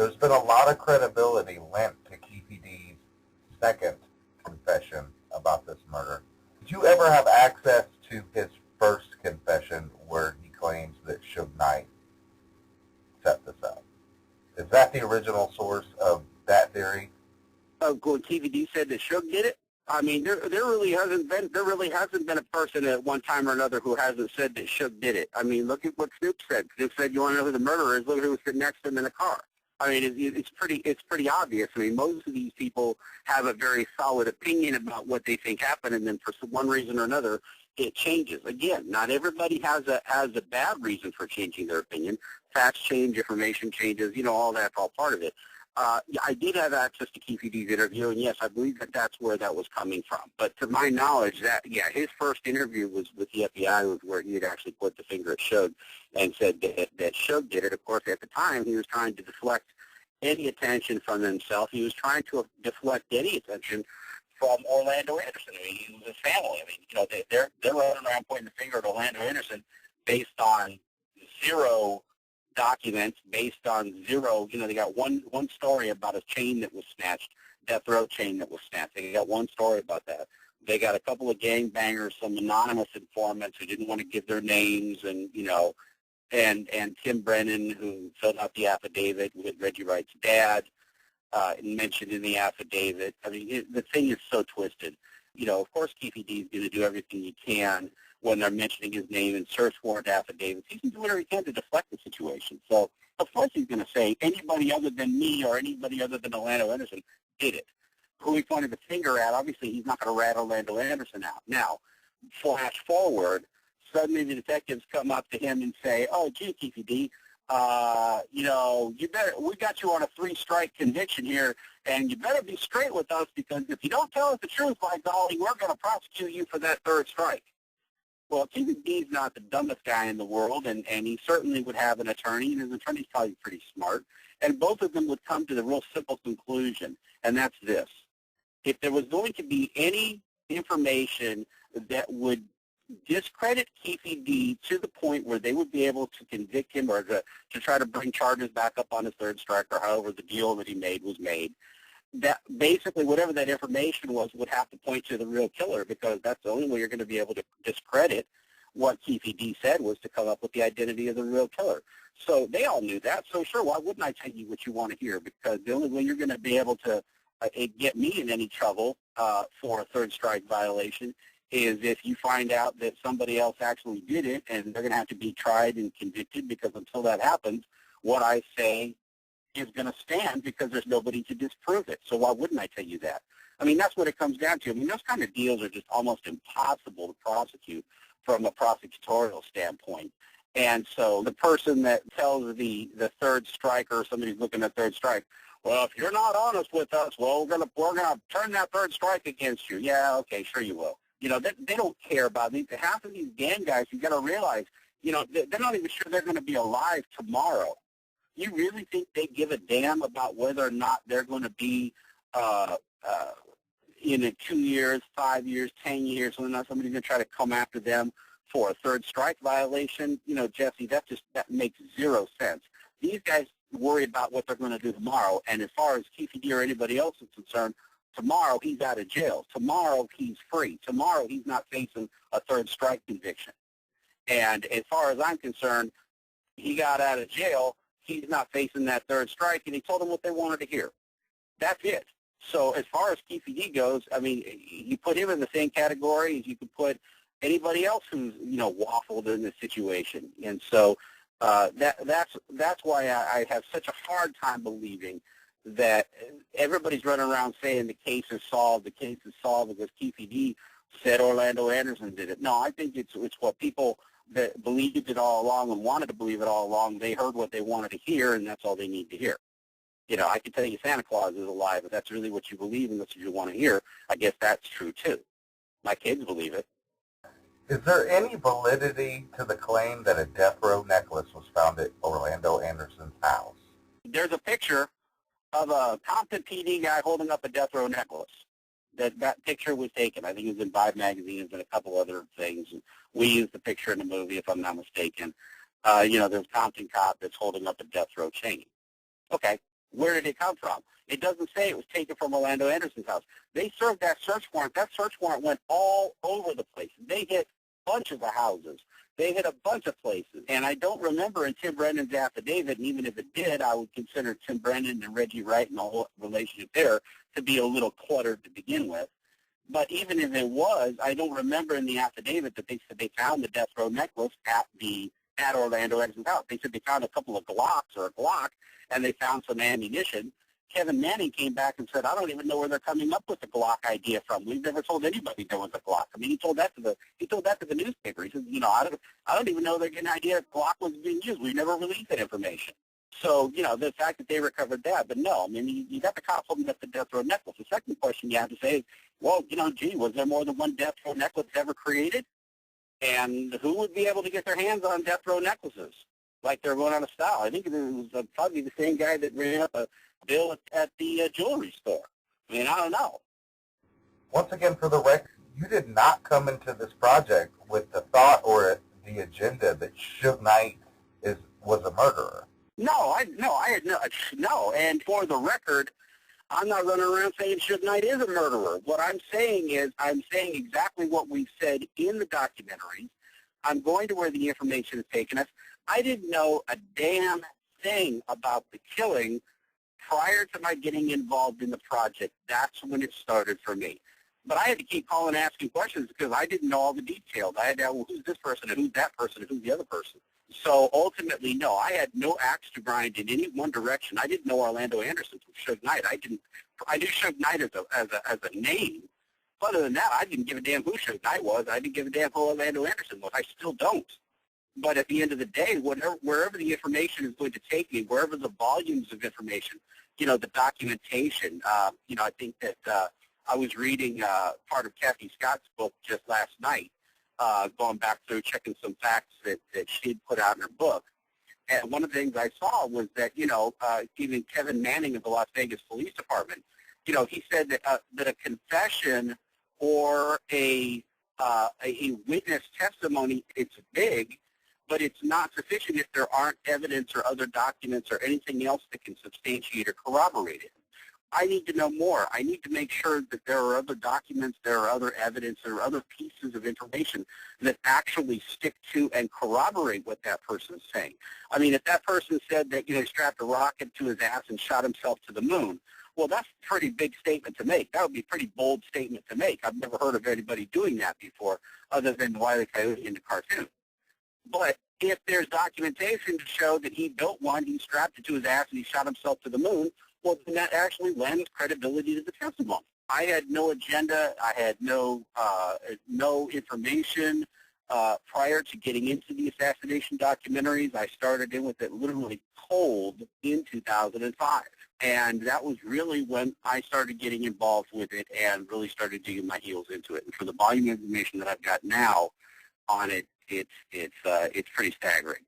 There's been a lot of credibility lent to Keefe D's second confession about this murder. Did you ever have access to his first confession where he claims that Suge Knight set this up? Is that the original source of that theory? When Keefe said that Suge did it? I mean, there really hasn't been a person at one time or another who hasn't said that Suge did it. I mean, look at what Snoop said. Snoop said, "You want to know who the murderer is? Look at who was sitting next to him in the car." I mean, it's pretty obvious. I mean, most of these people have a very solid opinion about what they think happened, and then for one reason or another, it changes. Again, not everybody has a bad reason for changing their opinion. Facts change, information changes. You know, all that's all part of it. I did have access to Keefe D's interview, and yes, I believe that that's where that was coming from. But to my knowledge, his first interview was with the FBI, was where he had actually put the finger at Suge and said that Suge did it. Of course, at the time, he was trying to deflect any attention from himself. He was trying to deflect any attention from Orlando Anderson. I mean, he was his family. I mean, you know, they're running around pointing the finger at Orlando Anderson based on zero documents, based on zero. You know, they got one story about a chain that was snatched, death row chain that was snatched. They got one story about that. They got a couple of gangbangers, some anonymous informants who didn't want to give their names, and you know, and Tim Brennan, who filled out the affidavit with Reggie Wright's dad, mentioned in the affidavit. I mean, the thing is so twisted. You know, of course, Keefe D is going to do everything he can when they're mentioning his name in search warrant affidavits. He's going to do whatever he can to deflect the situation. So, of course, he's going to say anybody other than me or anybody other than Orlando Anderson did it. Who he pointed the finger at, obviously, he's not going to rat Orlando Anderson out. Now, flash forward, suddenly the detectives come up to him and say, "Oh, gee, Keefe D, you know, we got you on a 3-strike conviction here, and you better be straight with us, because if you don't tell us the truth, by golly, we're going to prosecute you for that 3rd strike." Well, Keefe D's not the dumbest guy in the world, and he certainly would have an attorney, and his attorney's probably pretty smart, and both of them would come to the real simple conclusion, and that's this. If there was going to be any information that would discredit Keefe D to the point where they would be able to convict him or to try to bring charges back up on his 3rd strike, or however the deal that he made was made, that basically whatever that information was would have to point to the real killer, because that's the only way you're going to be able to discredit what Keefe D said, was to come up with the identity of the real killer. So they all knew that. So sure, why wouldn't I tell you what you want to hear? Because the only way you're going to be able to get me in any trouble for a 3rd strike violation is if you find out that somebody else actually did it, and they're going to have to be tried and convicted, because until that happens, what I say is going to stand, because there's nobody to disprove it. So why wouldn't I tell you that? I mean, that's what it comes down to. I mean, those kind of deals are just almost impossible to prosecute from a prosecutorial standpoint. And so the person that tells the 3rd strike, or somebody's looking at 3rd strike, "Well, if you're not honest with us, well, we're gonna turn that 3rd strike against you." Yeah, okay, sure you will. You know, they don't care about these. Half of these gang guys, you got to realize, you know, they're not even sure they're going to be alive tomorrow. You really think they give a damn about whether or not they're going to be in 2 years, 5 years, 10 years, whether or not somebody's going to try to come after them for a 3rd strike violation? You know, Jesse, that makes zero sense. These guys worry about what they're going to do tomorrow, and as far as Keefe D or anybody else is concerned, tomorrow he's out of jail. Tomorrow he's free. Tomorrow he's not facing a 3rd strike conviction. And as far as I'm concerned, he got out of jail. He's not facing that 3rd strike, and he told them what they wanted to hear. That's it. So as far as Keefe D goes, I mean, you put him in the same category as you could put anybody else who's, you know, waffled in this situation. And so that's why I have such a hard time believing that everybody's running around saying the case is solved because Keefe D said Orlando Anderson did it. No, I think it's what people that believed it all along and wanted to believe it all along. They heard what they wanted to hear, and that's all they need to hear. You know, I could tell you Santa Claus is alive, if that's really what you believe and that's what you want to hear. I guess that's true, too. My kids believe it. Is there any validity to the claim that a death row necklace was found at Orlando Anderson's house? There's a picture of a Compton PD guy holding up a death row necklace. That picture was taken. I think it was in Vibe magazines and a couple other things. We used the picture in the movie, if I'm not mistaken. You know, there's a Compton cop that's holding up a death row chain. Okay, Where did it come from? It doesn't say it was taken from Orlando Anderson's house. They served that search warrant. That search warrant went all over the place. They hit bunches of houses. They hit a bunch of places. And I don't remember in Tim Brennan's affidavit, and even if it did, I would consider Tim Brennan and Reggie Wright and the whole relationship there to be a little cluttered to begin with. But even if it was, I don't remember in the affidavit that they said they found the death row necklace at Orlando Anderson's house. They said they found a couple of Glocks or a Glock, and they found some ammunition. Kevin Manning came back and said, I don't even know where they're coming up with the Glock idea from. We've never told anybody there was a Glock. I mean, he told that to the newspaper. He said, I don't even know they're getting an idea that Glock was being used. We never released that information. So, the fact that they recovered that, but no, I mean, you got the cops holding up the death row necklace. The second question you have to say is, well, gee, was there more than one death row necklace ever created? And who would be able to get their hands on death row necklaces like they're going out of style? I think it was probably the same guy that ran up a bill at the jewelry store. I mean, I don't know. Once again, for the record, you did not come into this project with the thought or the agenda that Suge Knight was a murderer. No. And for the record, I'm not running around saying Suge Knight is a murderer. What I'm saying is I'm saying exactly what we've said in the documentaries. I'm going to where the information is taken us. I didn't know a damn thing about the killing prior to my getting involved in the project. That's when it started for me. But I had to keep calling and asking questions because I didn't know all the details. I had to know, well, who's this person and who's that person and who's the other person. So ultimately, no, I had no axe to grind in any one direction. I didn't know Orlando Anderson from Suge Knight. I knew Suge Knight as a name. Other than that, I didn't give a damn who Suge Knight was. I didn't give a damn who Orlando Anderson was. I still don't. But at the end of the day, wherever the information is going to take me, wherever the volumes of information, the documentation, I think that I was reading part of Kathy Scott's book just last night, going back through checking some facts that she had put out in her book. And one of the things I saw was that, even Kevin Manning of the Las Vegas Police Department, he said that a confession or a witness testimony, it's big, but it's not sufficient if there aren't evidence or other documents or anything else that can substantiate or corroborate it. I need to know more. I need to make sure that there are other documents, there are other evidence, there are other pieces of information that actually stick to and corroborate what that person is saying. I mean, if that person said that, he strapped a rocket to his ass and shot himself to the moon, well, that's a pretty big statement to make. That would be a pretty bold statement to make. I've never heard of anybody doing that before other than Wile E. Coyote in the cartoon. But if there's documentation to show that he built one, he strapped it to his ass, and he shot himself to the moon, well, then that actually lends credibility to the testimony. I had no agenda. I had no information prior to getting into the assassination documentaries. I started in with it literally cold in 2005. And that was really when I started getting involved with it and really started digging my heels into it. And for the volume of information that I've got now on it, it's pretty staggering.